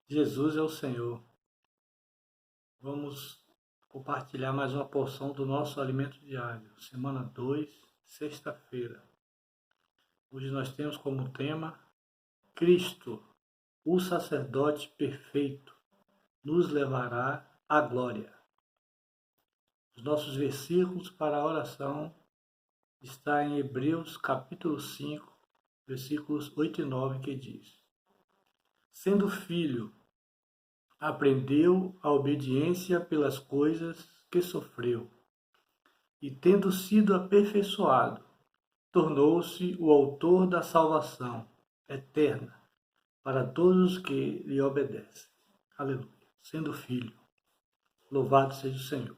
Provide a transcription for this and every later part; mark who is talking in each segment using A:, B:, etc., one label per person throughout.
A: Jesus é o Senhor. Vamos compartilhar mais uma porção do nosso alimento diário, semana 2, sexta-feira. Hoje nós temos como tema Cristo, o sacerdote perfeito, nos levará à glória. Os nossos versículos para a oração estão em Hebreus capítulo 5, versículos 8 e 9, que diz: Sendo filho, aprendeu a obediência pelas coisas que sofreu, e tendo sido aperfeiçoado, tornou-se o autor da salvação eterna para todos os que lhe obedecem. Aleluia. Sendo filho, louvado seja o Senhor.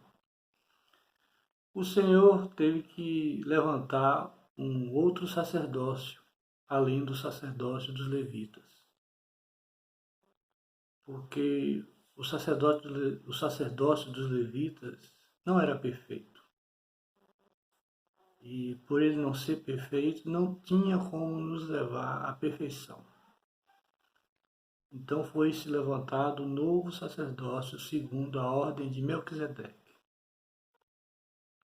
A: O Senhor teve que levantar um outro sacerdócio, além do sacerdócio dos levitas, porque o sacerdócio dos levitas não era perfeito. E por ele não ser perfeito, não tinha como nos levar à perfeição. Então foi-se levantado um novo sacerdócio segundo a ordem de Melquisedeque.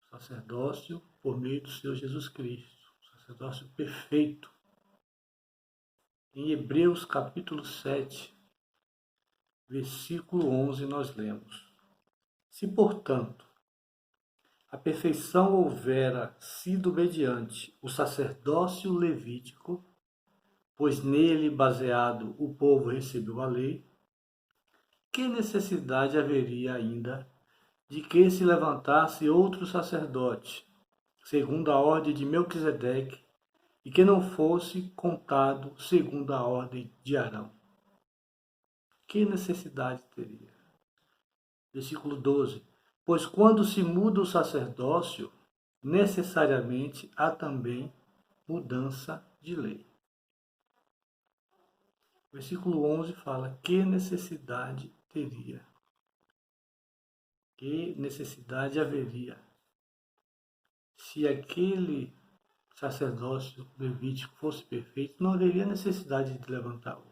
A: Sacerdócio por meio do Senhor Jesus Cristo. Sacerdócio perfeito. Em Hebreus capítulo 7, versículo 11, nós lemos: Se, portanto, a perfeição houvera sido mediante o sacerdócio levítico, pois nele baseado o povo recebeu a lei, que necessidade haveria ainda de que se levantasse outro sacerdote, segundo a ordem de Melquisedeque, e que não fosse contado segundo a ordem de Arão? Que necessidade teria? Versículo 12. Pois quando se muda o sacerdócio, necessariamente há também mudança de lei. Versículo 11 fala: que necessidade teria? Que necessidade haveria? Se aquele sacerdócio levítico fosse perfeito, não haveria necessidade de levantar outro.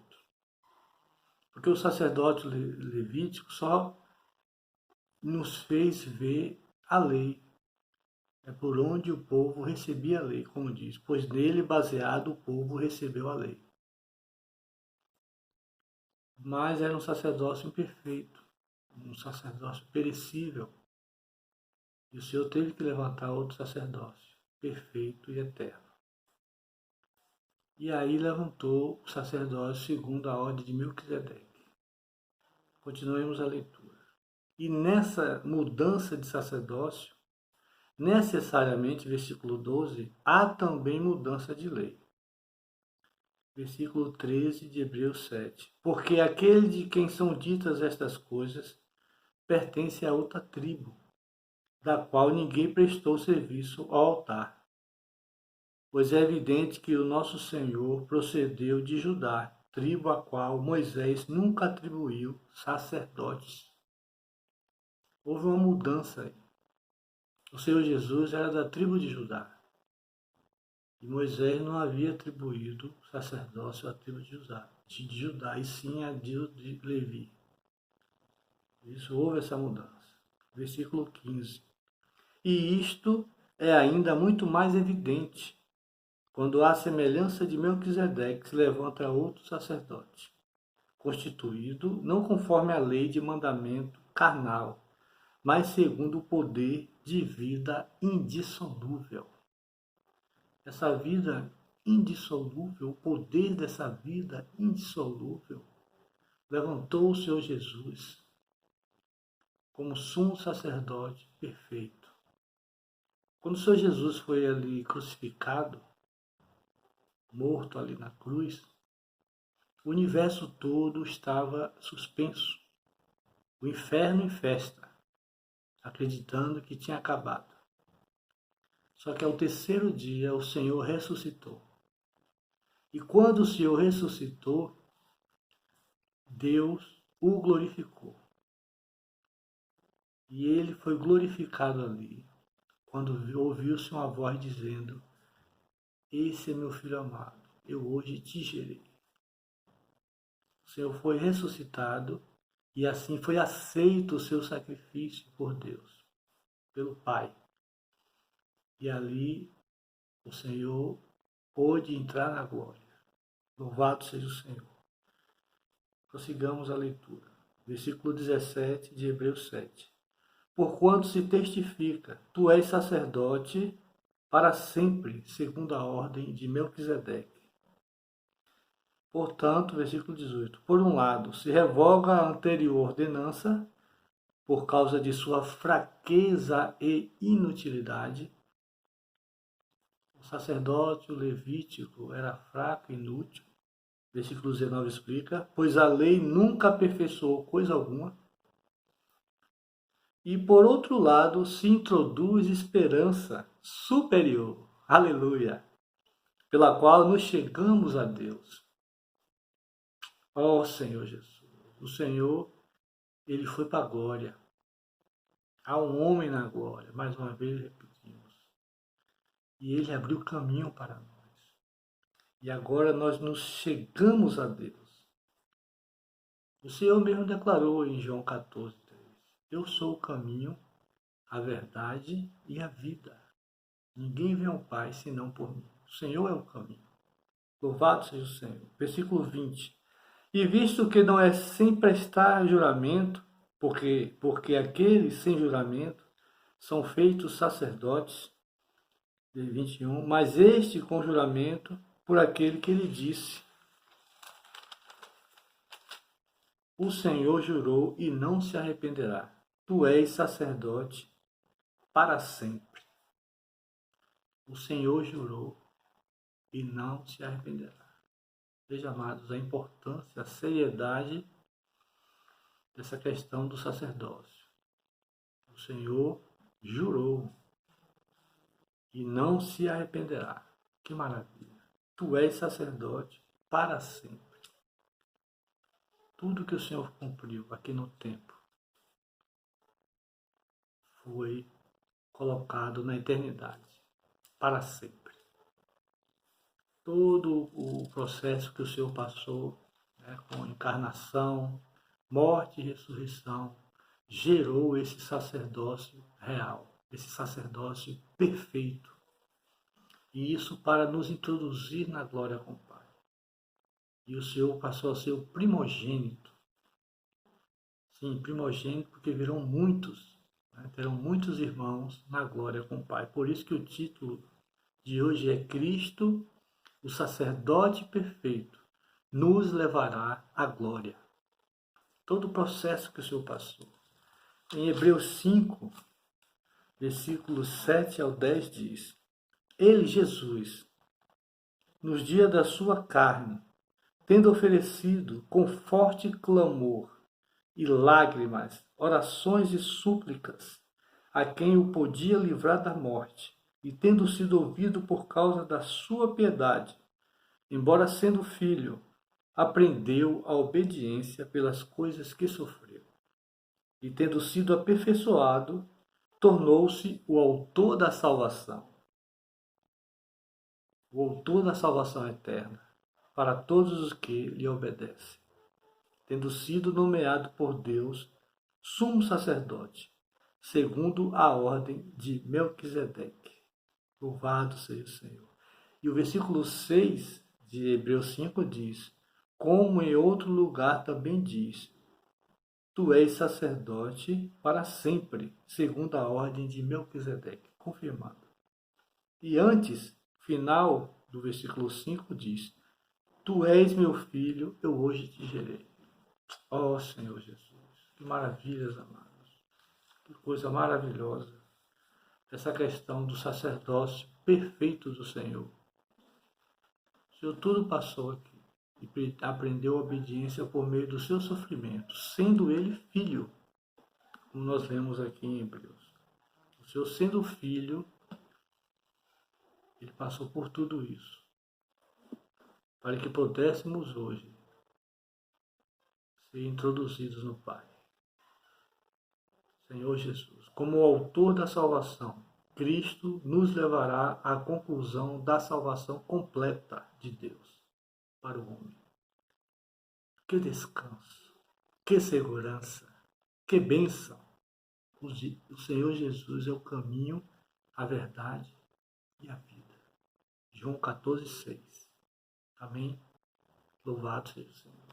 A: Porque o sacerdócio levítico só nos fez ver a lei. É por onde o povo recebia a lei, como diz, pois nele baseado o povo recebeu a lei. Mas era um sacerdócio imperfeito, um sacerdócio perecível. E o Senhor teve que levantar outro sacerdócio, perfeito e eterno. E aí levantou o sacerdócio segundo a ordem de Melquisedeque. Continuemos a leitura. E nessa mudança de sacerdócio, necessariamente, versículo 12, há também mudança de lei. Versículo 13 de Hebreus 7. Porque aquele de quem são ditas estas coisas pertence a outra tribo, da qual ninguém prestou serviço ao altar. Pois é evidente que o nosso Senhor procedeu de Judá, tribo a qual Moisés nunca atribuiu sacerdotes. Houve uma mudança aí. O Senhor Jesus era da tribo de Judá. E Moisés não havia atribuído sacerdócio à tribo de Judá, e sim a de Levi. Por isso houve essa mudança. Versículo 15. E isto é ainda muito mais evidente quando à semelhança de Melquisedeque se levanta outro sacerdote, constituído não conforme a lei de mandamento carnal, mas segundo o poder de vida indissolúvel. Essa vida indissolúvel, o poder dessa vida indissolúvel, levantou o Senhor Jesus como sumo sacerdote perfeito. Quando o Senhor Jesus foi ali crucificado, morto ali na cruz, o universo todo estava suspenso, o inferno em festa, acreditando que tinha acabado. Só que ao terceiro dia o Senhor ressuscitou. E quando o Senhor ressuscitou, Deus o glorificou. E ele foi glorificado ali, quando ouviu-se uma voz dizendo: Esse é meu filho amado, eu hoje te gerei. Senhor foi ressuscitado e assim foi aceito o seu sacrifício por Deus, pelo Pai. E ali o Senhor pôde entrar na glória. Louvado seja o Senhor. Prossigamos a leitura. Versículo 17 de Hebreus 7. Porquanto se testifica, tu és sacerdote para sempre, segundo a ordem de Melquisedeque. Portanto, versículo 18. Por um lado, se revoga a anterior ordenança, por causa de sua fraqueza e inutilidade. O sacerdote, o levítico, era fraco e inútil. Versículo 19 explica, pois a lei nunca aperfeiçoou coisa alguma. E por outro lado, se introduz esperança superior, aleluia, pela qual nos chegamos a Deus. Ó Senhor Jesus, o Senhor, ele foi para a glória. Há um homem na glória, mais uma vez repetimos. E ele abriu caminho para nós. E agora nós nos chegamos a Deus. O Senhor mesmo declarou em João 14, 3, eu sou o caminho, a verdade e a vida. Ninguém vem ao Pai senão por mim. O Senhor é o caminho. Louvado seja o Senhor. Versículo 20. E visto que não é sem prestar juramento, porque aqueles sem juramento são feitos sacerdotes, 21, mas este com juramento por aquele que lhe disse, o Senhor jurou e não se arrependerá. Tu és sacerdote para sempre. O Senhor jurou e não se arrependerá. Veja, amados, a importância, a seriedade dessa questão do sacerdócio. O Senhor jurou e não se arrependerá. Que maravilha! Tu és sacerdote para sempre. Tudo que o Senhor cumpriu aqui no tempo foi colocado na eternidade, para sempre. Todo o processo que o Senhor passou, né, com encarnação, morte e ressurreição, gerou esse sacerdócio real, esse sacerdócio perfeito. E isso para nos introduzir na glória com o Pai. E o Senhor passou a ser o primogênito. Sim, primogênito, porque virão muitos, né? Terão muitos irmãos na glória com o Pai. Por isso que o título de hoje é Cristo, o sacerdote perfeito, nos levará à glória. Todo o processo que o Senhor passou. Em Hebreus 5, versículos 7 ao 10 diz, ele, Jesus, nos dias da sua carne, tendo oferecido com forte clamor e lágrimas, orações e súplicas, a quem o podia livrar da morte, e tendo sido ouvido por causa da sua piedade, embora sendo filho, aprendeu a obediência pelas coisas que sofreu. E tendo sido aperfeiçoado, tornou-se o autor da salvação. O autor da salvação eterna, para todos os que lhe obedecem, tendo sido nomeado por Deus sumo sacerdote, segundo a ordem de Melquisedeque. Louvado seja o Senhor. E o versículo 6 de Hebreus 5 diz, como em outro lugar também diz, tu és sacerdote para sempre, segundo a ordem de Melquisedeque, confirmado. E antes, final do versículo 5 diz, tu és meu filho, eu hoje te gerei. Ó Senhor Jesus, que maravilhas, amados. Que coisa maravilhosa. Essa questão do sacerdócio perfeito do Senhor. O Senhor tudo passou aqui e aprendeu a obediência por meio do seu sofrimento, sendo ele filho, como nós lemos aqui em Hebreus. O Senhor sendo filho, ele passou por tudo isso, para que pudéssemos hoje ser introduzidos no Pai. Senhor Jesus, como o autor da salvação, Cristo nos levará à conclusão da salvação completa de Deus para o homem. Que descanso, que segurança, que bênção. O Senhor Jesus é o caminho, a verdade e a vida. João 14:6. Amém? Louvado seja o Senhor.